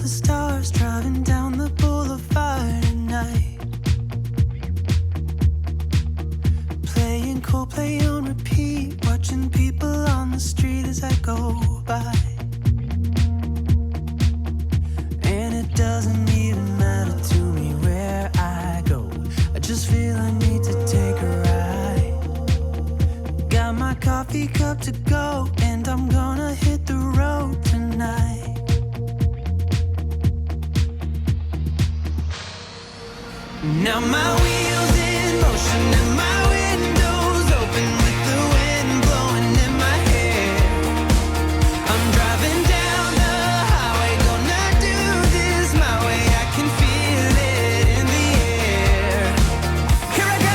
the stars, driving down the boulevard at night. Playing Coldplay on repeat, watching people on the street as I go by. And it doesn't even matter to me where I go, I just feel I need to take a ride. Got my coffee cup to go, and I'm gonna hit the road tonight. Now my wheels in motion and my windows open with the wind blowing in my hair. I'm driving down the highway, gonna do this my way. I can feel it in the air. Here I go.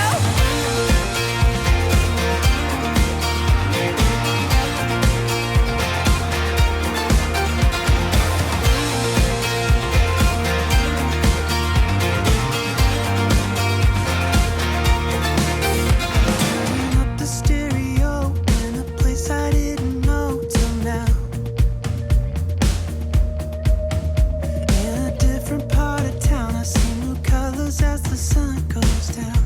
Turning up the stereo in a place I didn't know till now. In a different part of town, I see new colors as the sun goes down.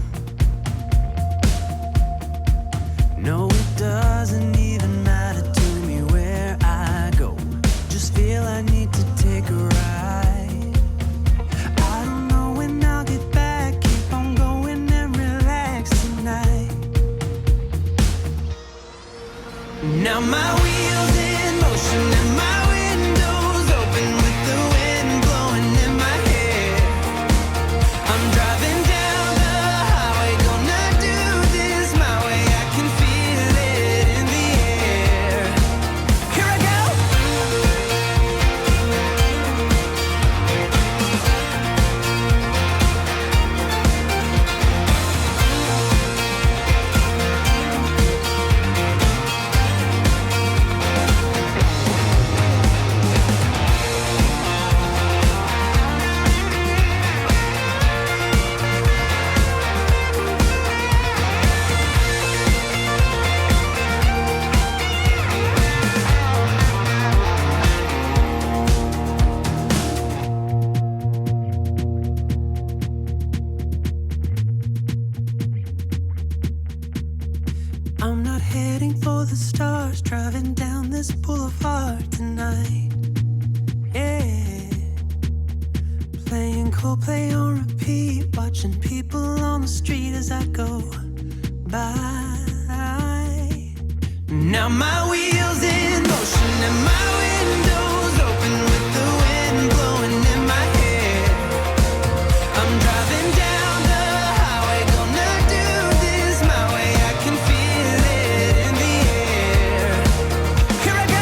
No, it doesn't even matter to me where I go, just feel I need to take a ride. I don't know when I'll get back, keep on going and relax tonight. Now my wheels in motion and my windows open with the wind blowing in my hair. I'm driving down the highway, gonna do this my way. I can feel it in the air. Here I go. I'm not heading for the stars, driving down this boulevard tonight. Yeah. Playing Coldplay on repeat, watching people on the street as I go by. Now my wheels in motion and my windows open with the wind blowing in my hair. I'm driving down the highway, gonna do this my way. I can feel it in the air. Here I go.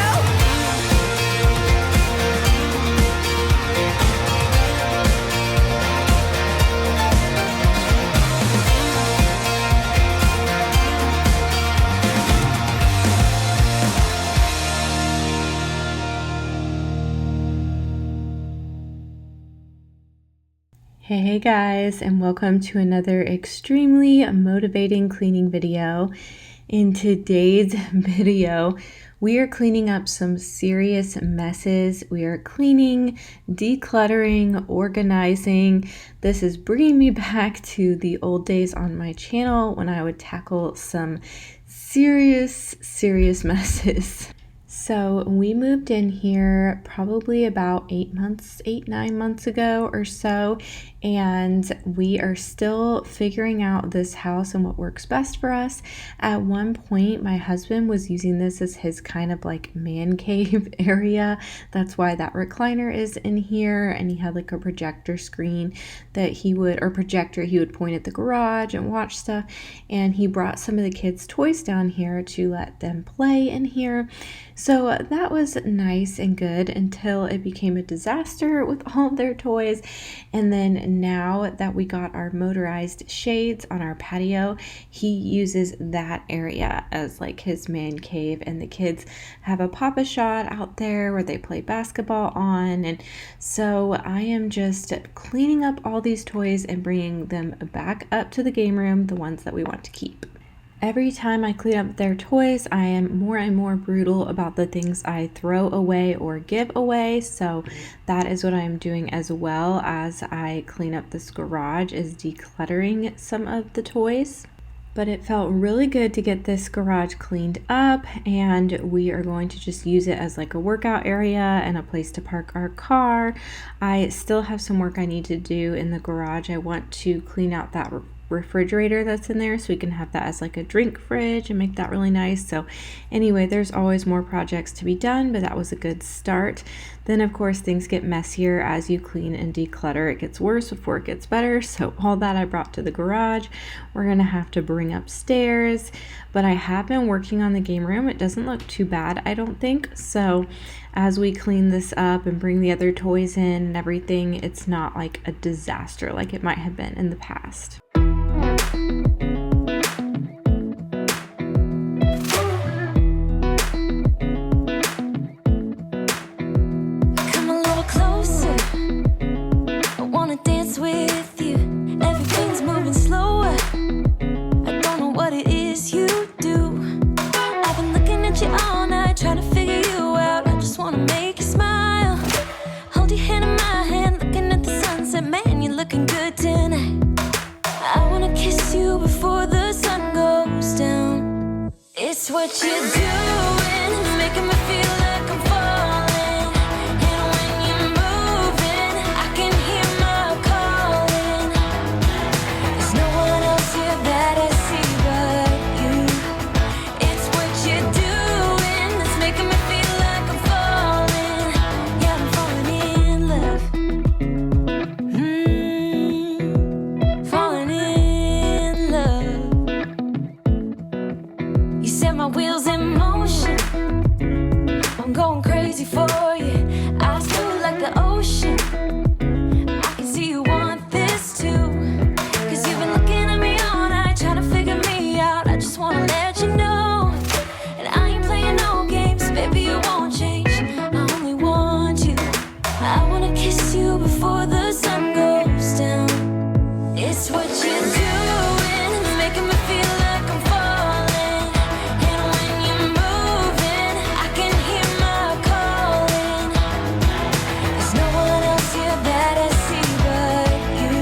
Hey guys, and welcome to another extremely motivating cleaning video. In today's video, we are cleaning up some serious messes. We are cleaning, decluttering, organizing. This is bringing me back to the old days on my channel when I would tackle some serious messes. So we moved in here probably about 9 months ago or so, and we are still figuring out this house and what works best for us. At one point, my husband was using this as his kind of like man cave area. That's why that recliner is in here, and he had like a projector screen that he would point at the garage and watch stuff, and he brought some of the kids' toys down here to let them play in here. So that was nice and good until it became a disaster with all of their toys. And then now that we got our motorized shades on our patio, he uses that area as like his man cave, and the kids have a papa shot out there where they play basketball on. And so I am just cleaning up all these toys and bringing them back up to the game room, the ones that we want to keep. Every time I clean up their toys, I am more and more brutal about the things I throw away or give away. So that is what I'm doing as well as I clean up this garage, is decluttering some of the toys. But it felt really good to get this garage cleaned up, and we are going to just use it as like a workout area and a place to park our car. I still have some work I need to do in the garage. I want to clean out that refrigerator that's in there so we can have that as like a drink fridge and make that really nice. So anyway, there's always more projects to be done, but that was a good start. Then of course things get messier as you clean and declutter. It gets worse before it gets better. So all that I brought to the garage, we're gonna have to bring upstairs. But I have been working on the game room. It doesn't look too bad, I don't think. So as we clean this up and bring the other toys in and everything, it's not like a disaster like it might have been in the past. It's what you're doing, it's making me feel like I'm falling. And when you're moving, I can hear my calling. There's no one else here that I see but you. It's what you're doing, it's making me feel like I'm falling. Yeah, I'm falling in love. You set my wheels in motion, I'm going crazy for you. Eyes blue like the ocean, I can see you want this too. Cause you've been looking at me all night, trying to figure me out. I just wanna let you know, and I ain't playing no games, baby, you won't change. I only want you, I wanna kiss you before the sun goes down. It's what you're doing, it's making me feel like I'm falling. And when you're moving, I can hear my calling. There's no one else here that I see but you.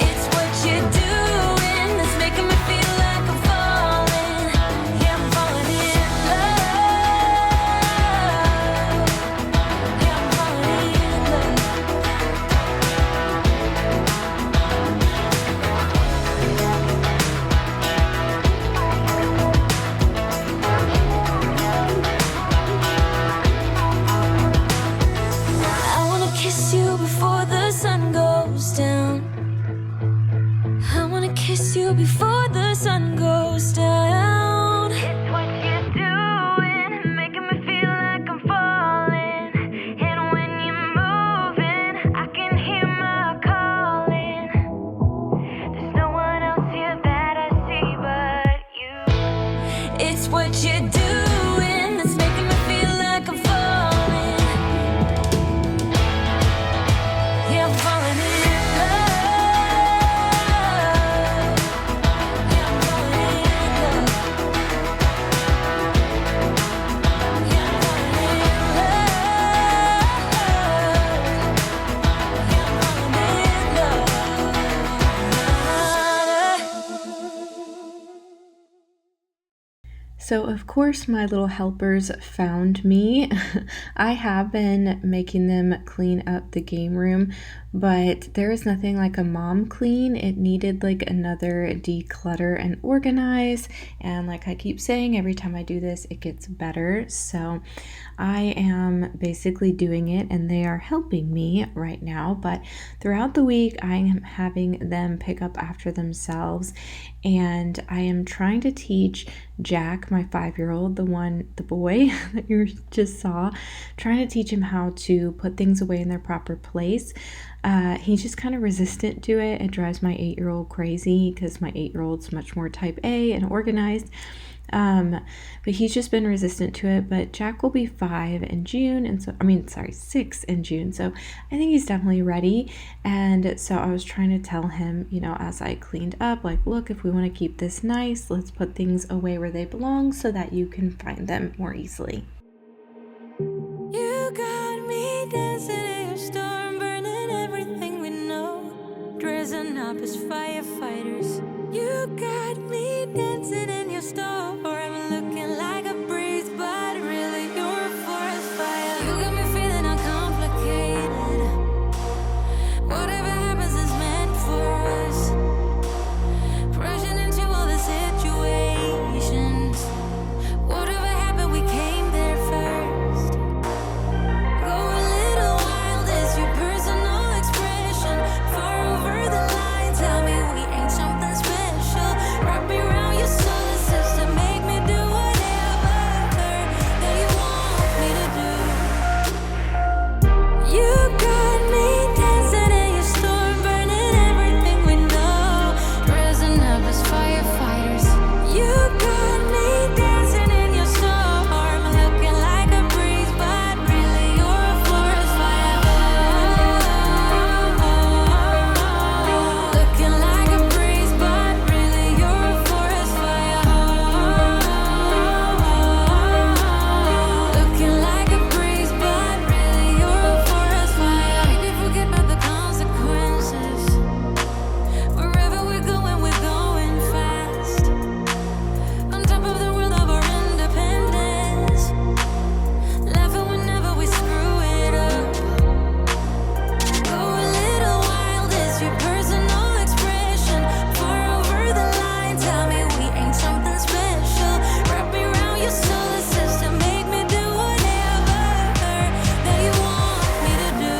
It's what you're doing, it's making me feel like I'm falling. Yeah, I'm falling in love. Yeah, I'm falling in love. I wanna kiss you before the sun goes down. I wanna kiss you before the sun goes down. It's what you're doing, making me feel like I'm falling. And when you're moving, I can hear my calling. There's no one else here that I see but you. It's what you're doing, that's making me feel like I'm falling. Yeah, I'm falling in love. Yeah, I'm falling in love. Yeah, I'm falling in love. Yeah, I'm falling in love. So of course my little helpers found me. I have been making them clean up the game room, but there is nothing like a mom clean. It needed like another declutter and organize, and like I keep saying, every time I do this it gets better. So I am basically doing it and they are helping me right now, but throughout the week I am having them pick up after themselves, and I am trying to teach Jack, my 5-year-old, the boy that you just saw, trying to teach him how to put things away in their proper place. He's just kind of resistant to it. It drives my 8-year-old crazy because my 8-year-old's much more type A and organized. But he's just been resistant to it. But Jack will be 5 in June, and so 6 in June. So I think he's definitely ready. And so I was trying to tell him, as I cleaned up, like, look, if we want to keep this nice, let's put things away where they belong so that you can find them more easily. You got me dancing in a storm, burning everything we know, dressing up as firefighters. You got me dancing in your storm, looking like a breeze, but really you're a forest fire. You got me feeling uncomplicated. Whatever happens is meant for us. Rushing into all the situations. Whatever happened, we came there first. Go a little wild, is your personal expression. Far over the line, tell me we ain't something special. Wrap me around your solar system, make me do whatever that you want me to do. You got me dancing in your storm, burning everything we know, dressing up as firefighters. You got me dancing in your storm, looking like a breeze, but really you're a forest fire. Looking like a breeze, but really you're a forest fire. Looking like a breeze, but really you're a forest fire. Maybe forget about the consequences. Wherever we're going fast. On top of the world of our independence. Laughing whenever we screw it up. Go a little wild, is your personal expression. Far over the line, tell me we ain't something special. Wrap me around your solar system, make me do whatever that you want me to do.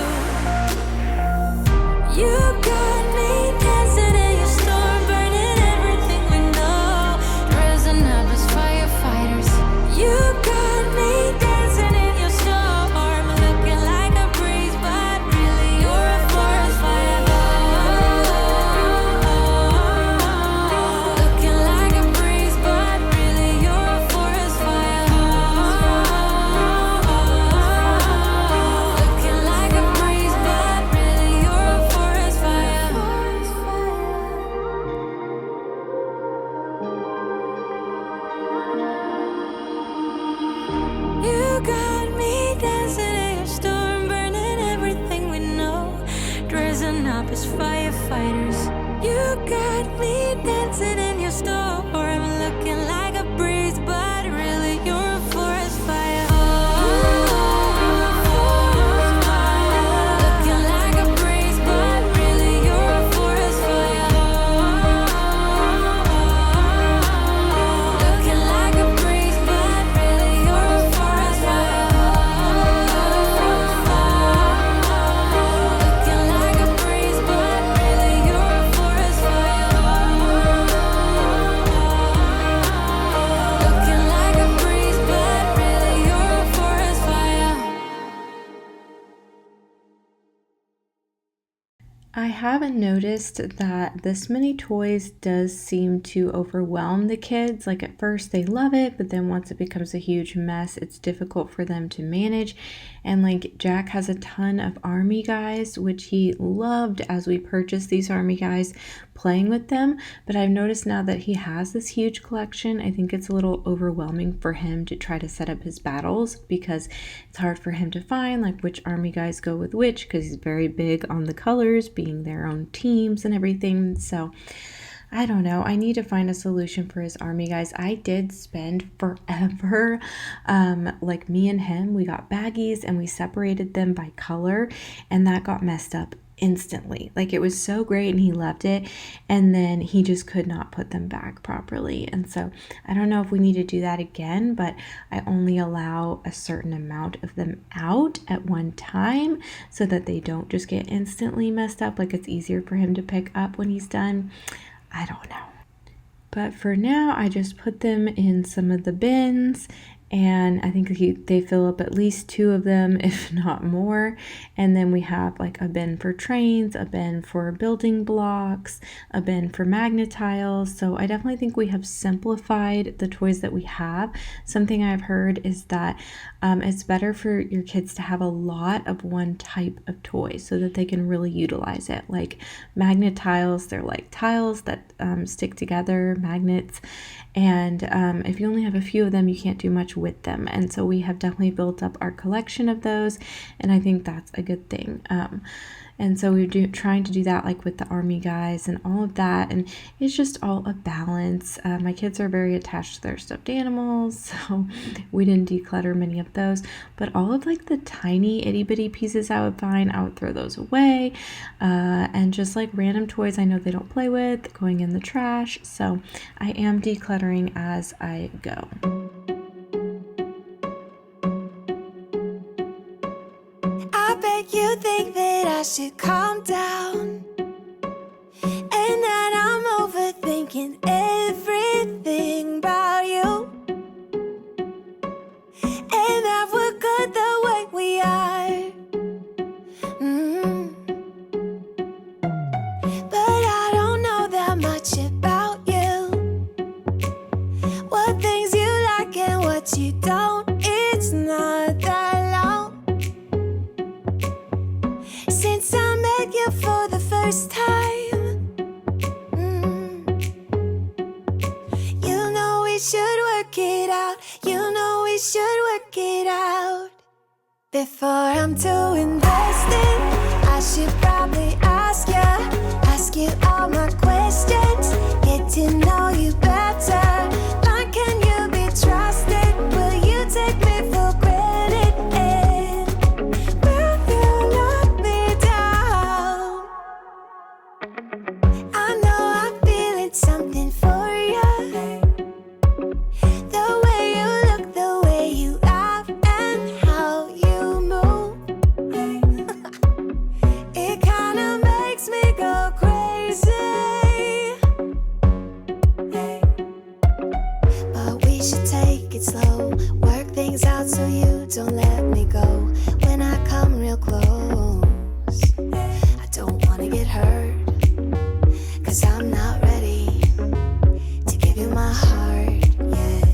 You got me dancing in your storm, burning everything we know, dressing up as firefighters. You got me dancing in your storm, looking like a breeze, but really you're a forest fire. Looking like a breeze, but really you're a forest fire. Looking like a breeze, but really you're a forest fire. You got me dancing in your storm, burning everything we know, dressing up as firefighters. You got me dancing in your storm, looking like a breeze, but really you're a forest fire. Looking like a breeze, but really you're a forest fire. Looking like a breeze, but really you're a forest fire. Looking like a breeze, but really you're a forest fire. Looking like a breeze, but really you're a forest fire. I haven't noticed that this many toys does seem to overwhelm the kids. Like at first they love it, but then once it becomes a huge mess, it's difficult for them to manage. And like Jack has a ton of army guys, which he loved as we purchased these army guys, playing with them. But I've noticed now that he has this huge collection, I think it's a little overwhelming for him to try to set up his battles, because it's hard for him to find like which army guys go with which, because he's very big on the colors being their own teams and everything. So I don't know. I need to find a solution for his army guys. I did spend forever. Like me and him, we got baggies and we separated them by color, and that got messed up instantly. Like it was so great and he loved it, and then he just could not put them back properly. And so I don't know if we need to do that again, but I only allow a certain amount of them out at one time so that they don't just get instantly messed up. Like it's easier for him to pick up when he's done. I don't know. But for now, I just put them in some of the bins and I think they fill up at least 2 of them, if not more. And then we have like a bin for trains, a bin for building blocks, a bin for magnet tiles. So I definitely think we have simplified the toys that we have. Something I've heard is that it's better for your kids to have a lot of one type of toy so that they can really utilize it. Like magnet tiles, they're like tiles that stick together, magnets. And if you only have a few of them, you can't do much with them. And so we have definitely built up our collection of those, and I think that's a good thing. And so we're trying to do that like with the army guys and all of that, and it's just all a balance. My kids are very attached to their stuffed animals, so we didn't declutter many of those, but all of like the tiny itty bitty pieces I would find, I would throw those away, and just like random toys I know they don't play with, going in the trash. So I am decluttering as I go. I bet you think that I should calm down, and that I'm overthinking everything about you, and that we're good the way we are. But I don't know that much about you, what things you like and what you don't. It's not that long since I met you for the first time. You know we should work it out. You know we should work it out. Before I'm too invested, I should probably ask you all my questions, get to know you better. Like, can you be trusted? Will you take me for granted? And will you let me down? I know I'm feeling something for you. The way you look, the way you laugh, and how you move. It kinda makes me go crazy. But we should take it slow, work things out so you don't let me go. When I come real close, I don't wanna get hurt, 'cause I'm not ready to give you my heart yet.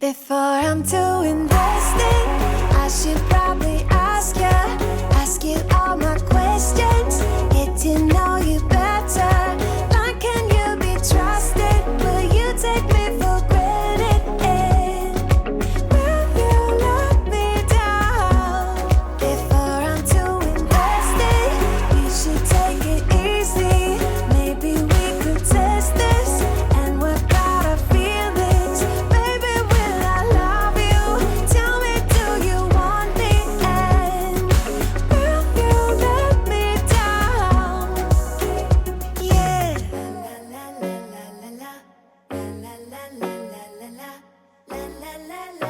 Before I'm too invested, I should probably ask you all my questions, get to know you better. Like, can you be trusted? Will you take me for granted? And will you let me down? Before I'm too invested, you should take it easy. Maybe we could test this and work out our feelings. Baby, will I love you? Tell me, do you want me? And will you let me down? Yeah. La la la la la la la la la la la la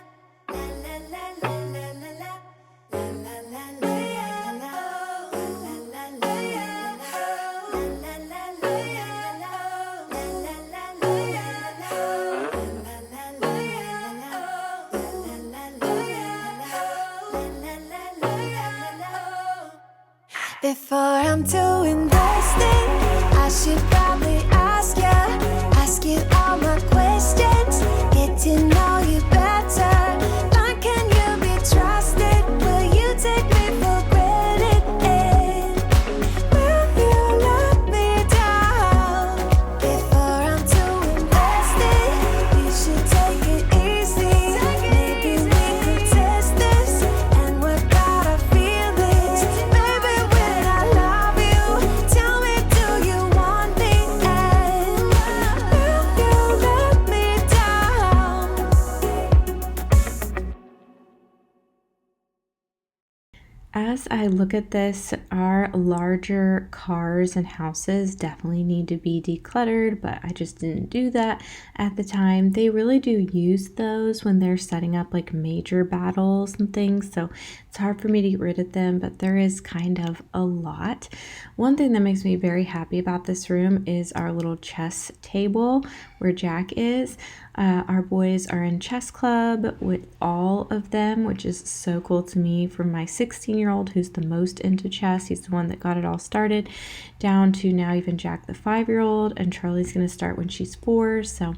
la la la la la Before I'm too invested, I should probably ask you all my questions, get to know you better. Like, can you be trusted? Will you take me for granted? And will you let me down? Before I'm too invested, you should take it easy. Maybe we could test this and work out our feelings. Baby, will I love you? Tell me, do you want me? And will you let me down? As I look at this, our larger cars and houses definitely need to be decluttered, but I just didn't do that at the time. They really do use those when they're setting up like major battles and things, so it's hard for me to get rid of them, but there is kind of a lot. One thing that makes me very happy about this room is our little chess table. where Jack is. Our boys are in chess club with all of them, which is so cool to me. From my 16-year-old, who's the most into chess, he's the one that got it all started, down to now even Jack, the 5-year-old, and Charlie's going to start when she's 4. So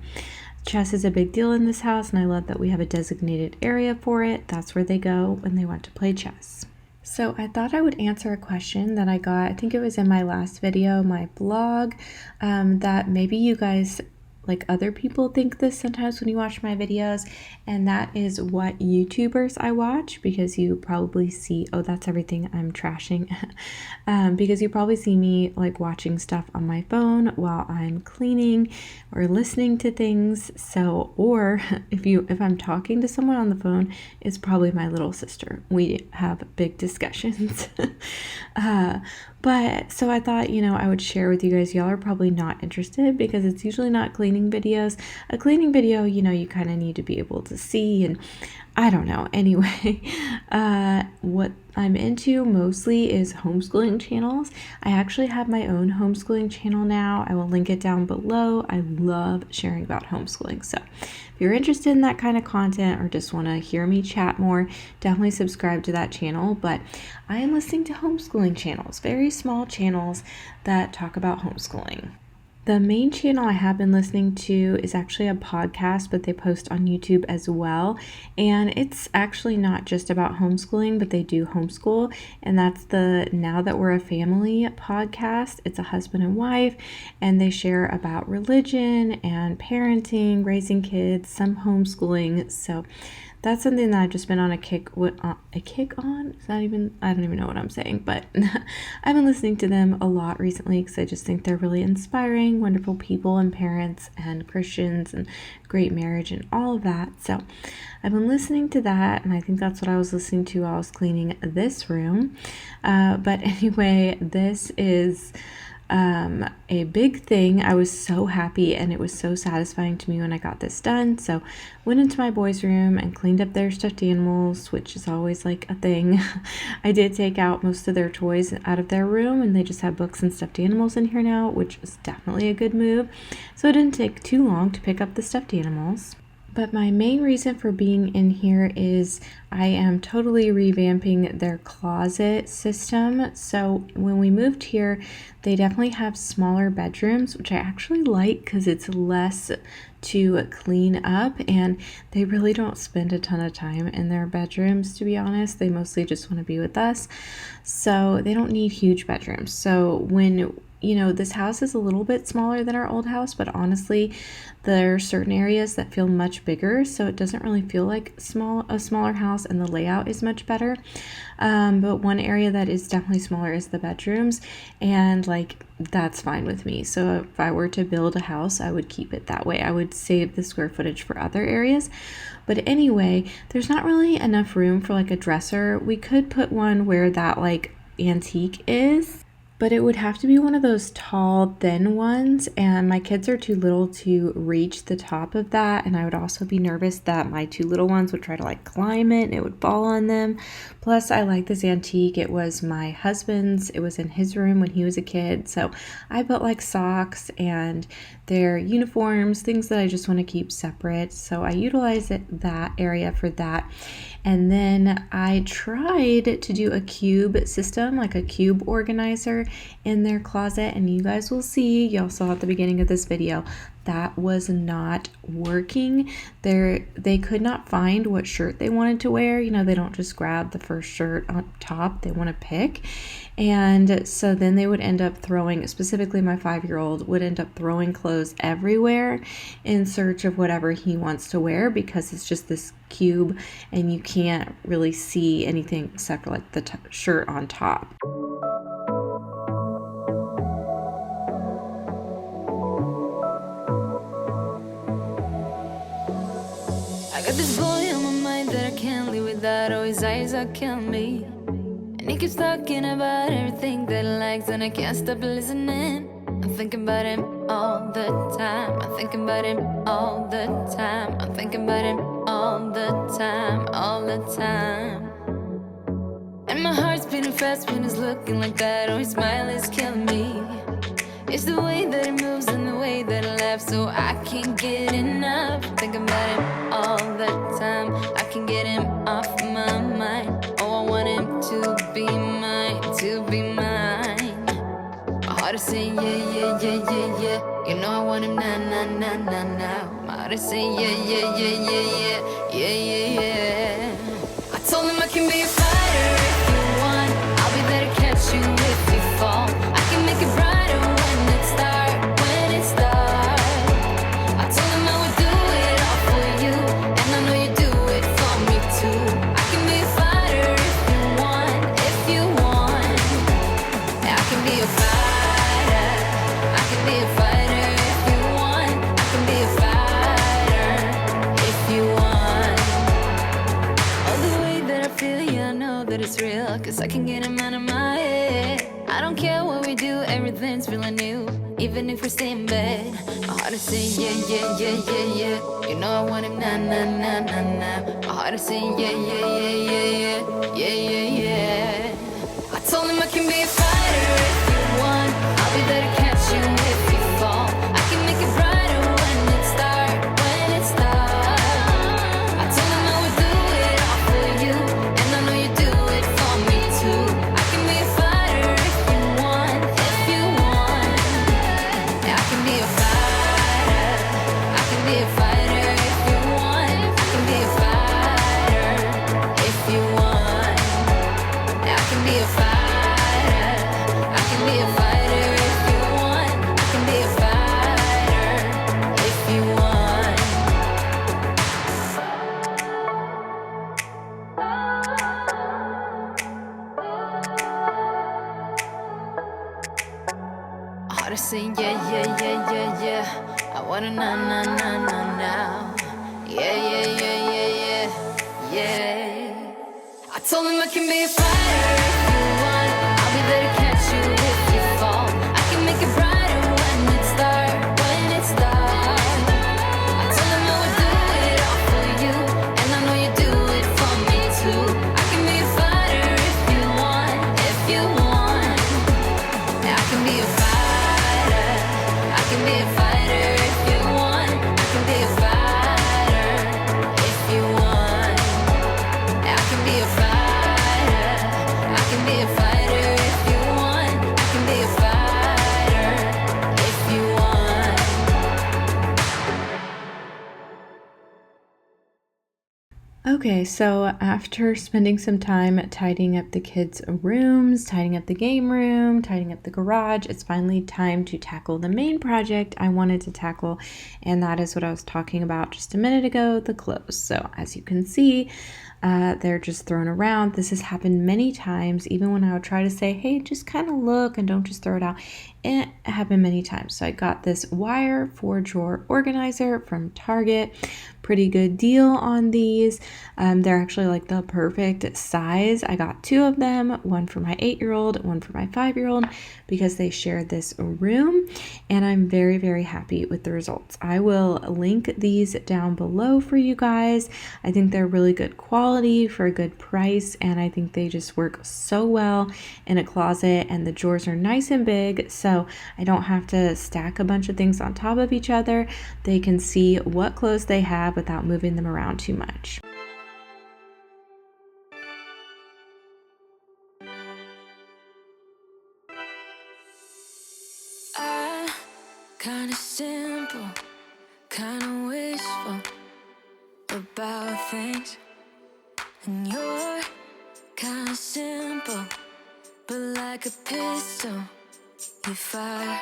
chess is a big deal in this house, and I love that we have a designated area for it. That's where they go when they want to play chess. So I thought I would answer a question that I got, I think it was in my last video, my blog, that maybe you guys, like other people, think this sometimes when you watch my videos, and that is what YouTubers I watch, because you probably see, oh, that's everything I'm trashing, because you probably see me like watching stuff on my phone while I'm cleaning or listening to things. So, or if I'm talking to someone on the phone, it's probably my little sister. We have big discussions. But so I thought, I would share with you guys. Y'all are probably not interested because it's usually not cleaning videos. A cleaning video, you kind of need to be able to see, and I don't know. Anyway, what I'm into mostly is homeschooling channels. I actually have my own homeschooling channel now. I will link it down below. I love sharing about homeschooling. So if you're interested in that kind of content or just want to hear me chat more, definitely subscribe to that channel. But I am listening to homeschooling channels, very small channels that talk about homeschooling. The main channel I have been listening to is actually a podcast, but they post on YouTube as well. And it's actually not just about homeschooling, but they do homeschool. And that's the Now That We're a Family podcast. It's a husband and wife, and they share about religion and parenting, raising kids, some homeschooling. So that's something that I've just been on a kick on. Is that even, I don't even know what I'm saying, but I've been listening to them a lot recently because I just think they're really inspiring, wonderful people and parents and Christians and great marriage and all of that. So I've been listening to that, and I think that's what I was listening to while I was cleaning this room. But anyway, this is a big thing. I was so happy, and it was so satisfying to me when I got this done. So went into my boys' room and cleaned up their stuffed animals, which is always like a thing. I did take out most of their toys out of their room, and they just have books and stuffed animals in here now, which was definitely a good move. So it didn't take too long to pick up the stuffed animals. But my main reason for being in here is I am totally revamping their closet system. So when we moved here, they definitely have smaller bedrooms, which I actually like because it's less to clean up, and they really don't spend a ton of time in their bedrooms, to be honest. They mostly just want to be with us. So they don't need huge bedrooms. So when this house is a little bit smaller than our old house, but honestly, there are certain areas that feel much bigger, so it doesn't really feel like a smaller house, and the layout is much better. But one area that is definitely smaller is the bedrooms, and that's fine with me. So if I were to build a house, I would keep it that way. I would save the square footage for other areas. But anyway, there's not really enough room for a dresser. We could put one where that antique is, but it would have to be one of those tall, thin ones, and my kids are too little to reach the top of that, and I would also be nervous that my two little ones would try to climb it and it would fall on them. Plus, I like this antique. It was my husband's. It was in his room when he was a kid, so I put socks and their uniforms, things that I just want to keep separate, so I utilize that area for that. And then I tried to do a cube system, a cube organizer in their closet, and you guys will see, y'all saw at the beginning of this video, that was not working. They could not find what shirt they wanted to wear. They don't just grab the first shirt on top, they want to pick. And so then they would end up throwing, specifically my 5-year-old would end up throwing clothes everywhere in search of whatever he wants to wear, because it's just this cube and you can't really see anything except for the shirt on top. I got this boy on my mind that I can't live without. Oh, his eyes are killing me. And he keeps talking about everything that he likes, and I can't stop listening. I'm thinking about him all the time. I'm thinking about him all the time. I'm thinking about him all the time, all the time. And my heart's beating fast when he's looking like that. Oh, his smile is killing me. It's the way that it moves and the way that it laughs, so I can't get enough. Think about him all the time. I can't get him off my mind. Oh, I want him to be mine, to be mine. My heart is saying yeah, yeah, yeah, yeah, yeah. You know I want him now, now, now, now, now. My heart is saying yeah, yeah, yeah, yeah, yeah, yeah, yeah, yeah. I told him I can be a fighter if you want. I'll be there to catch you if you fall. I can make it brighter when it starts, when it starts. I told him I would do it all for you, and I know you do it for me too. I can be a fighter if you want, if you want. I can be a fighter. I can be a fighter if you want. I can be a fighter if you want. Oh, the way that I feel, yeah, I know that it's real, 'cause I can get him out of my head. I don't care what we do, everything's feeling new, even if we stay in bed. My heart is saying yeah, yeah, yeah, yeah, yeah. You know I want him now, now, now, now, now. My heart is saying yeah, yeah, yeah, yeah, yeah, yeah, yeah, yeah. I told him I can be a fighter if you want. I'll be there to catch you if you fall. I can make it brighter when it starts, when it starts. I told him I would do it all for you, and I know you do it for me too. I can be a fighter if you want, if you want. I can be a fighter. I can be a fighter if you want. I can be a fighter if you want. I can be a fighter. I can be a fighter if you want. I can be a fighter if you want. Heart is saying yeah, yeah, yeah, yeah, yeah. I wanna now, now, now, now, now. Yeah, yeah, yeah, yeah, yeah, yeah. I told him I can be a fighter if you want. I'll be there to catch you if you fall. I can make it brighter when it starts, when it starts. I told him I would do it all for you, and I know you do it for me too. I can be a fighter if you want, if you want. I can be a fighter. I can be a fighter if you want. I can be a fighter if you want. I can be a fighter. I can be a fighter if you want. I can be a fighter if you want. Okay, so after spending some time tidying up the kids' rooms, tidying up the game room, tidying up the garage, it's finally time to tackle the main project I wanted to tackle, and that is what I was talking about just a minute ago, the clothes. So as you can see, they're just thrown around. This has happened many times, even when I would try to say, hey, just kind of look and don't just throw it out. It happened many times. So I got this wire 4-drawer organizer from Target. Pretty good deal on these. They're actually like the perfect size. I got 2 of them, one for my 8-year-old, one for my 5-year-old, because they shared this room, and I'm very, very happy with the results. I will link these down below for you guys. I think they're really good quality for a good price, and I think they just work so well in a closet, and the drawers are nice and big, so I don't have to stack a bunch of things on top of each other. They can see what clothes they have without moving them around too much. Kinda simple, kinda wishful about things, and you're kinda simple, but like a pistol, you fire.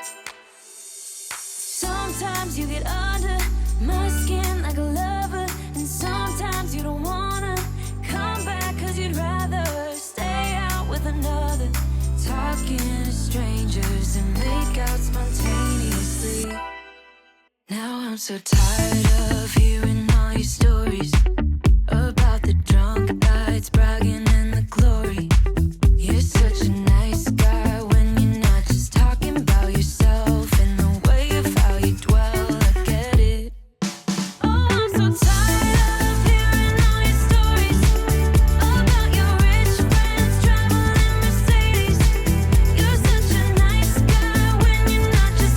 Sometimes you get under my skin like a lover, and sometimes you don't wanna come back 'cause you'd rather stay out with another, talking to strangers and make out spontaneously. Now I'm so tired of hearing all your stories about the drunk nights, bragging in the glory. You're such a nice guy when you're not just talking about yourself and the way of how you dwell. I get it. Oh, I'm so tired of hearing all your stories about your rich friends traveling Mercedes. You're such a nice guy when you're not just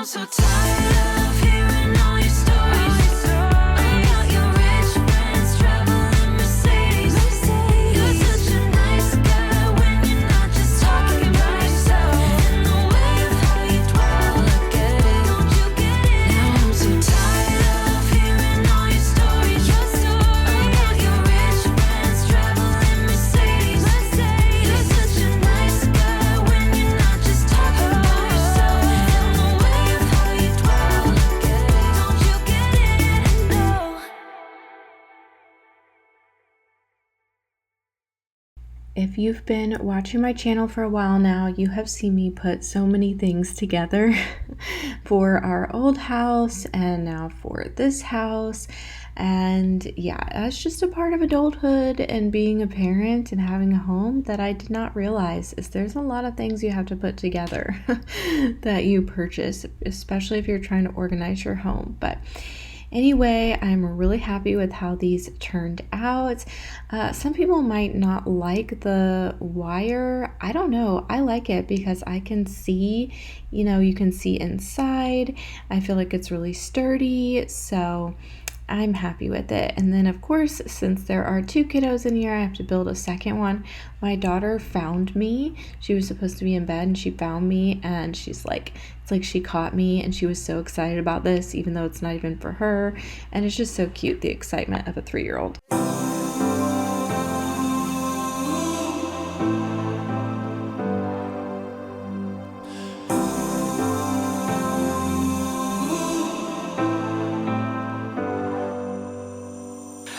so tired of hearing all your stories about your rich friends traveling Mercedes. You're such a nice guy when you're not just talking about yourself. And the way of how you dwell, I get it, don't you get it? Now I'm so tired of hearing all your stories about your rich friends traveling Mercedes. You're such a nice guy when you're not just talking about yourself. And the way of how you dwell, I get it, don't you get it? No. If you've been watching my channel for a while now, you have seen me put so many things together for our old house and now for this house. And yeah, that's just a part of adulthood and being a parent and having a home that I did not realize is there's a lot of things you have to put together that you purchase, especially if you're trying to organize your home. But anyway, I'm really happy with how these turned out. Some people might not like the wire. I don't know. I like it because I can see, you can see inside. I feel like it's really sturdy. So I'm happy with it. And then of course, since there are 2 kiddos in here, I have to build a second one. My daughter found me. She was supposed to be in bed and she found me, and she's like, it's like she caught me, and she was so excited about this, even though it's not even for her. And it's just so cute, the excitement of a 3-year-old.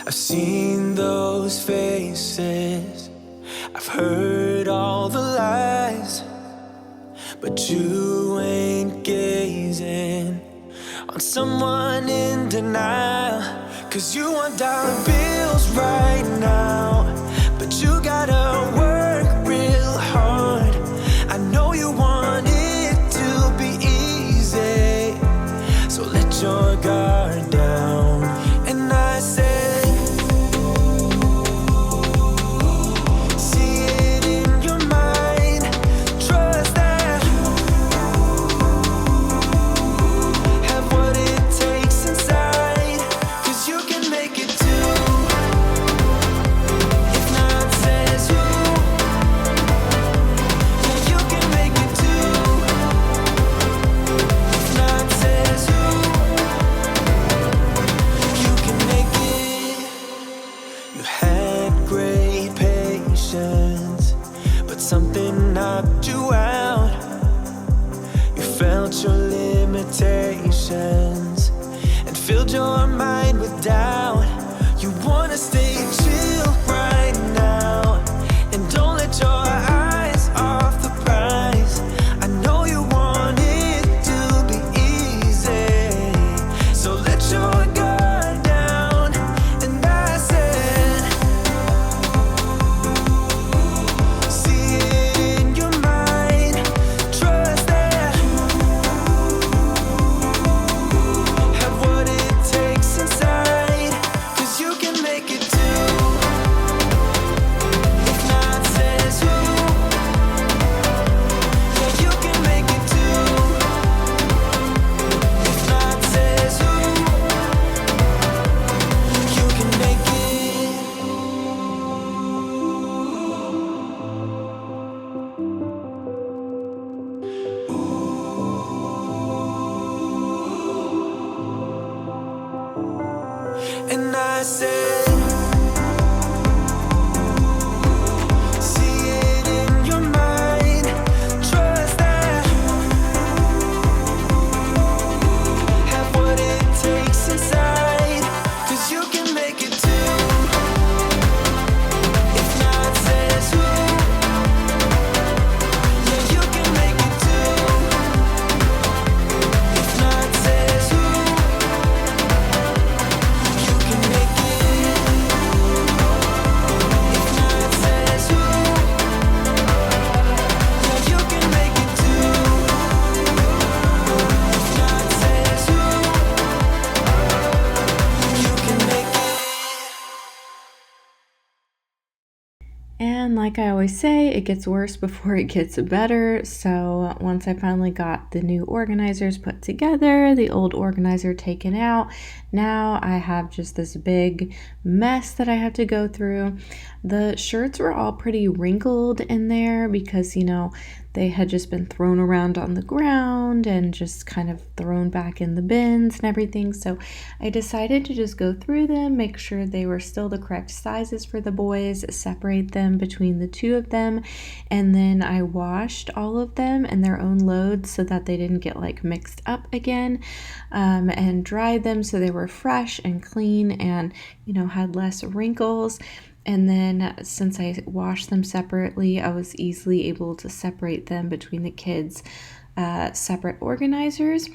I've seen those faces, I've heard all the lies, but you ain't gazing on someone in denial. 'Cause you want dollar bills right now, but you gotta work real hard. I know you want it to be easy, so let your guard down. And I say, something knocked you out. You felt your limitations and filled your mind with doubt. You wanna stay chill right now and don't let your eyes off the prize. I know you want it to be easy, so let your guard down. And I said, see it in your mind, trust that, have what it takes inside, 'cause you can make it too. And like I always say, it gets worse before it gets better. So once I finally got the new organizers put together, the old organizer taken out, now I have just this big mess that I have to go through. The shirts were all pretty wrinkled in there because, they had just been thrown around on the ground and just kind of thrown back in the bins and everything. So I decided to just go through them, make sure they were still the correct sizes for the boys, separate them between the two of them, and then I washed all of them in their own loads so that they didn't get mixed up again, and dried them so they were fresh and clean and had less wrinkles. And then since I washed them separately, I was easily able to separate them between the kids' separate organizers,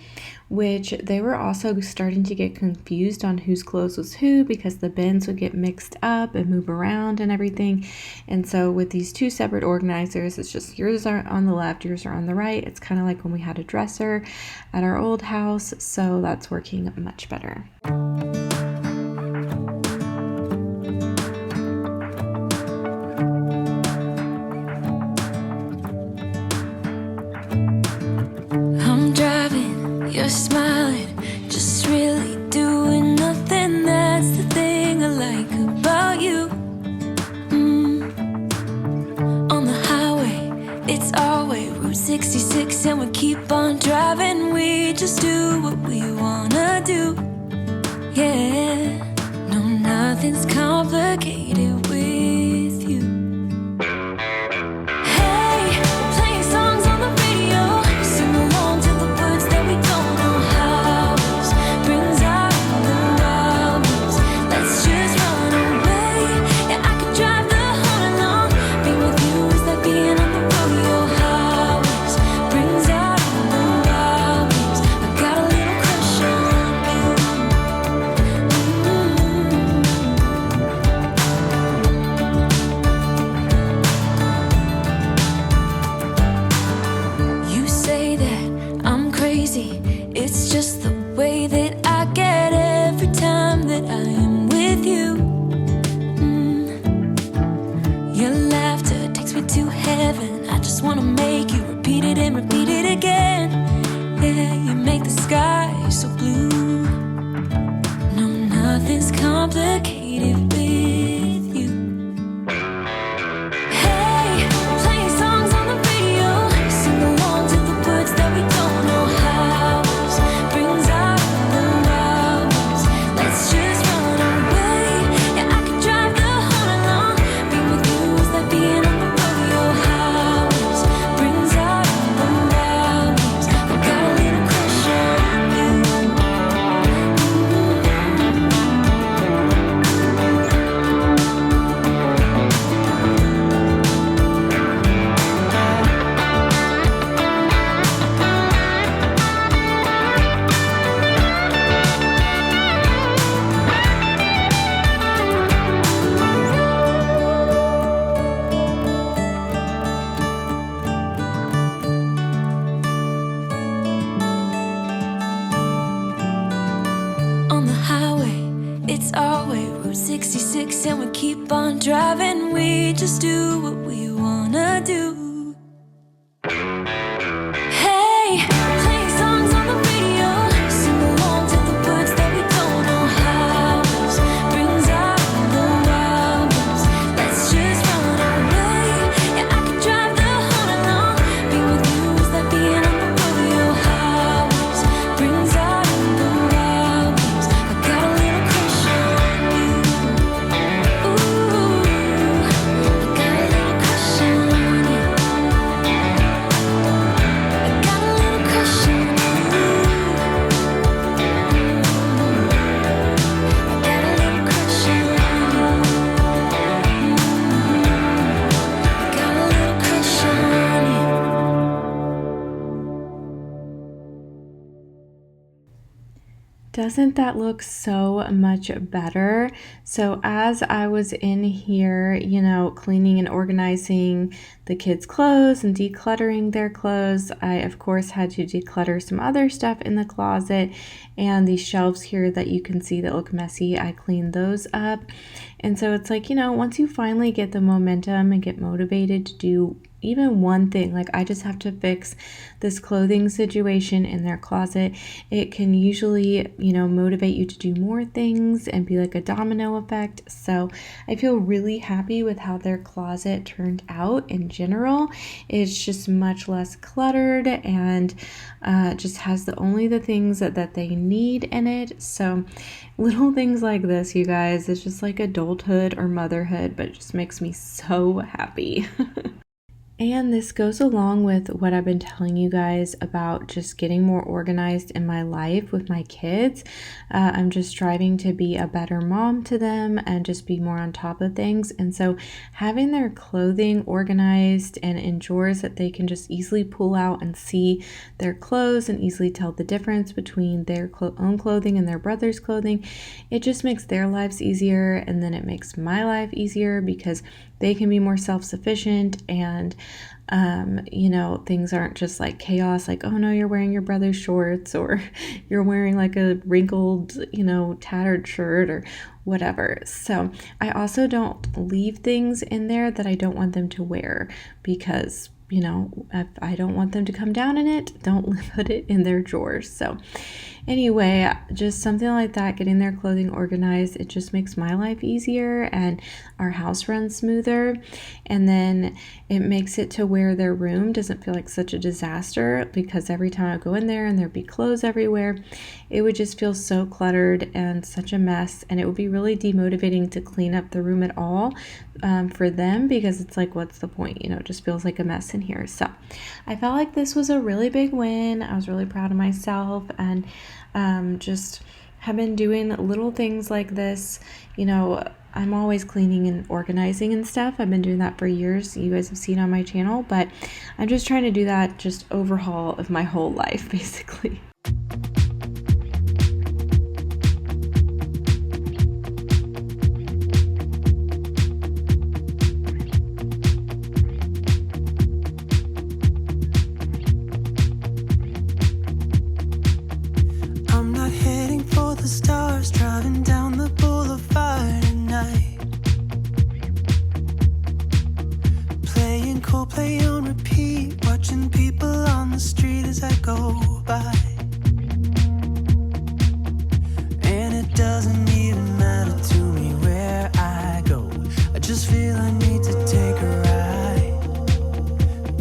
which they were also starting to get confused on whose clothes was who because the bins would get mixed up and move around and everything. And so with these two separate organizers, it's just yours are on the left, yours are on the right. It's kind of like when we had a dresser at our old house. So that's working much better. You're smiling, just really doing nothing. That's the thing I like about you. On the highway, it's our way, Route 66, and we keep on driving. We just do what we wanna do. Yeah, no, nothing's complicated with you. Hey, playing songs on the radio, sing along to the words that we don't know how. Brings out the wildness. Let's just run away. Yeah, I could drive the whole along. Being with you is like being on the rodeo highways. Brings out the wildness. I got a little crush on you. You say that I'm crazy. It's just the way that I get every time that I am with you. Your laughter takes me to heaven. I just wanna make you repeat it and repeat it again. Yeah, you make the sky so blue. No, nothing's complicated with you. Hey, playing songs on the radio, sing along to the words that we don't know how. Brings out the wildness. Let's just run away. Yeah, I could drive the whole along. Being with you is like being on the rodeo highways. Brings out the wildness. I got a little crush on you. On the highway, it's our way, Route 66, and we keep on driving. We just do what we wanna do. Hey, playing songs on the radio, sing along to the words that we don't know how. Brings out the wildness. Let's just run away. Yeah, I could drive the whole along. Being with you is like being on the rodeo highways. Brings out the wildness. I got a little crush on you. Ooh, I got a little crush on you. Doesn't that look so much better? So as I was in here, cleaning and organizing the kids' clothes and decluttering their clothes, I of course had to declutter some other stuff in the closet, and these shelves here that you can see that look messy, I cleaned those up. And so it's like, once you finally get the momentum and get motivated to do even one thing, like I just have to fix this clothing situation in their closet, it can usually, motivate you to do more things and be like a domino effect. So I feel really happy with how their closet turned out in general. It's just much less cluttered and just has only the things that they need in it. So little things like this, you guys, it's just like adulthood or motherhood, but it just makes me so happy. And this goes along with what I've been telling you guys about just getting more organized in my life with my kids. I'm just striving to be a better mom to them and just be more on top of things. And so having their clothing organized and in drawers that they can just easily pull out and see their clothes and easily tell the difference between their own clothing and their brother's clothing, it just makes their lives easier. And then it makes my life easier because they can be more self-sufficient and, things aren't just like chaos, like, oh no, you're wearing your brother's shorts or you're wearing like a wrinkled, tattered shirt or whatever. So I also don't leave things in there that I don't want them to wear because if I don't want them to come down in it, don't put it in their drawers. So anyway, just something like that, getting their clothing organized, it just makes my life easier and our house runs smoother. And then it makes it to where their room doesn't feel like such a disaster, because every time I go in there and there'd be clothes everywhere, it would just feel so cluttered and such a mess. And it would be really demotivating to clean up the room at all for them, because it's like, what's the point? It just feels like a mess in here. So I felt like this was a really big win. I was really proud of myself, and just have been doing little things like this. I'm always cleaning and organizing and stuff. I've been doing that for years. You guys have seen on my channel, but I'm just trying to do that, just overhaul of my whole life, basically. I'm not heading for the stars, driving down the boulevard at night, playing Coldplay on repeat, watching people on the street as I go by. And it doesn't even matter to me where I go, I just feel I need to take a ride.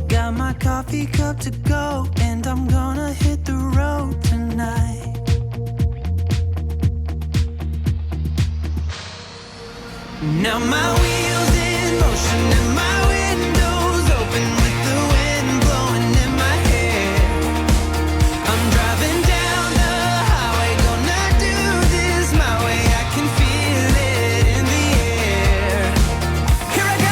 Got my coffee cup to go, and I'm gonna hit the road tonight. Now my wheels in motion and my windows open with the wind blowing in my hair. I'm driving down the highway, gonna do this my way. I can feel it in the air. Here I go.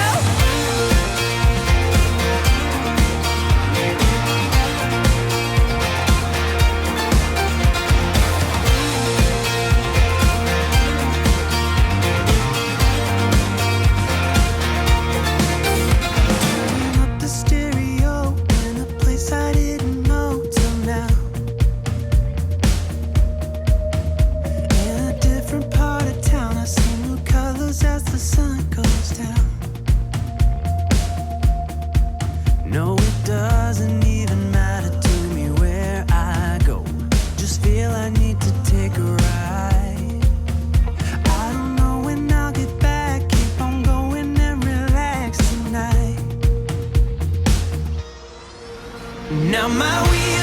No, it doesn't even matter to me where I go, just feel I need to take a ride. I don't know when I'll get back, keep on going and relax tonight. Now my wheels